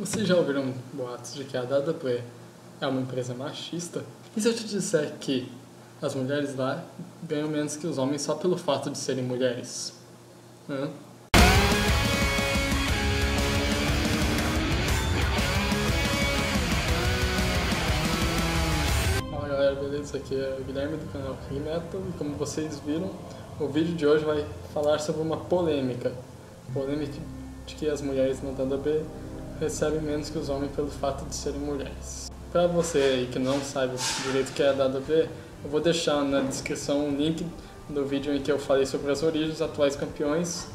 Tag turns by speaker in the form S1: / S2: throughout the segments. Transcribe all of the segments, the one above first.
S1: Vocês já ouviram boatos de que a WWE é uma empresa machista? E se eu te disser que as mulheres lá ganham menos que os homens só pelo fato de serem mulheres? Fala galera, beleza? Aqui é o Guilherme do canal Heavy Metal e como vocês viram, o vídeo de hoje vai falar sobre uma polêmica de que as mulheres na WWE recebem menos que os homens pelo fato de serem mulheres. Para você aí que não sabe direito o que é a WWE, eu vou deixar na descrição um link do vídeo em que eu falei sobre as origens dos atuais campeões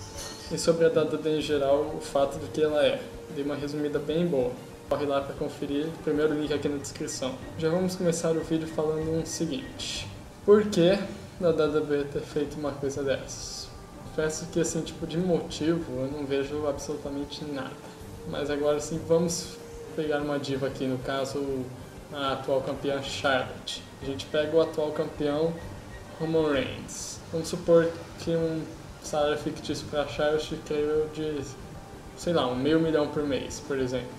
S1: e sobre a WWE em geral, o fato de que ela é. Dei uma resumida bem boa. Corre lá para conferir, o primeiro link aqui na descrição. Já vamos começar o vídeo falando o seguinte: por que a WWE ter feito uma coisa dessas? Confesso que esse tipo de motivo eu não vejo absolutamente nada. Mas agora sim, vamos pegar uma diva aqui, no caso a atual campeã Charlotte. A gente pega o atual campeão Roman Reigns. Vamos supor que um salário fictício para Charlotte creio de, sei lá, $500 mil por mês, por exemplo.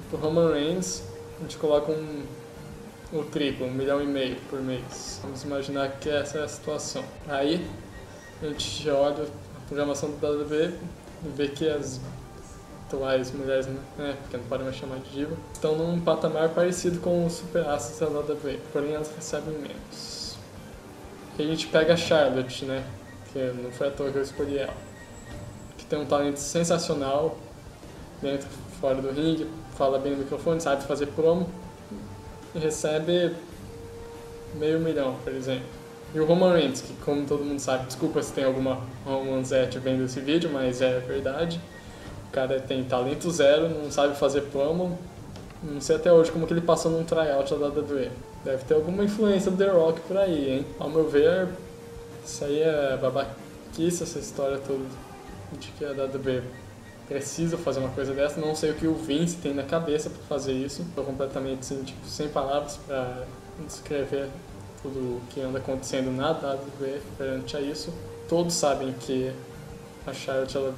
S1: Para Roman Reigns, a gente coloca o triplo, $1,5 milhão por mês. Vamos imaginar que essa é a situação. Aí, a gente olha a programação da WWE e vê que as atuais mulheres, né, porque não podem mais chamar de diva, estão num patamar parecido com os superastros da WWE, porém elas recebem menos. E a gente pega a Charlotte, né, que não foi à toa que eu escolhi ela, que tem um talento sensacional, dentro e fora do ringue, fala bem no microfone, sabe fazer promo, e recebe $500 mil, por exemplo. E o Roman Reigns, que como todo mundo sabe, desculpa se tem alguma romanzete vendo esse vídeo, mas é verdade. O cara tem talento zero, não sabe fazer promo. Não sei até hoje como que ele passou num tryout da WWE. Deve ter alguma influência do The Rock por aí, hein? Ao meu ver, isso aí é babaquice, essa história toda de que a WWE precisa fazer uma coisa dessa. Não sei o que o Vince tem na cabeça para fazer isso. Estou completamente assim, tipo, sem palavras para descrever tudo o que anda acontecendo na WWE perante a isso. Todos sabem que a Charlotte ela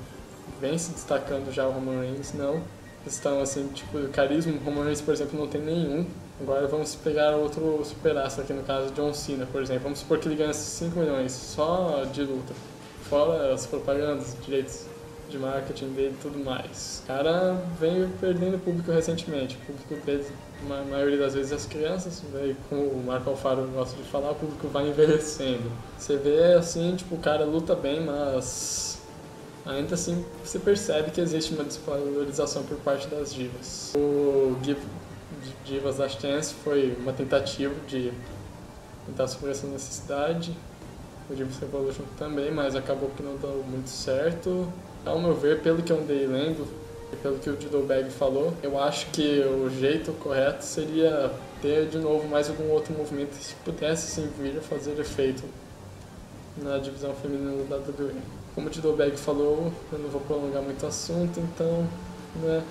S1: vem se destacando, já o Roman Reigns não. Estão assim, tipo, carisma, o Roman Reigns, por exemplo, não tem nenhum. Agora vamos pegar outro superastro aqui, no caso John Cena, por exemplo. Vamos supor que ele ganha 5 milhões só de luta, fora as propagandas, direitos de marketing dele e tudo mais. O cara vem perdendo público recentemente. O público dele, a maioria das vezes, as crianças, como o Marco Alfaro gosta de falar, o público vai envelhecendo. Você vê assim, tipo, o cara luta bem, mas ainda assim você percebe que existe uma desvalorização por parte das divas. O Divas Last Chance foi uma tentativa de tentar suprir essa necessidade. O Divas Revolution também, mas acabou que não deu muito certo. Ao meu ver, pelo que eu andei lendo e pelo que o Diddlebag falou, eu acho que o jeito correto seria ter de novo mais algum outro movimento que pudesse sim vir a fazer efeito na divisão feminina da WWE. Como o Diddlebag falou, eu não vou prolongar muito o assunto, então, né?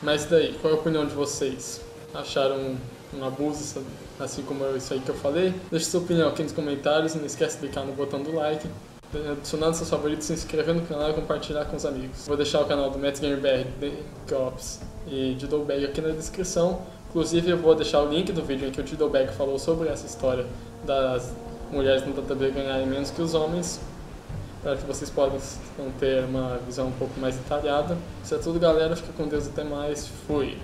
S1: Mas daí, qual é a opinião de vocês? Acharam um abuso, assim como isso aí que eu falei? Deixe sua opinião aqui nos comentários, não esquece de clicar no botão do like, adicionar nos seus favoritos, se inscrever no canal e compartilhar com os amigos. Vou deixar o canal do Mets Gamer BR, Cops e Diddlebag aqui na descrição. Inclusive eu vou deixar o link do vídeo em que o Diddlebag falou sobre essa história das mulheres no WWE ganharem menos que os homens, para que vocês possam ter uma visão um pouco mais detalhada. Isso é tudo, galera. Fica com Deus, até mais. Fui!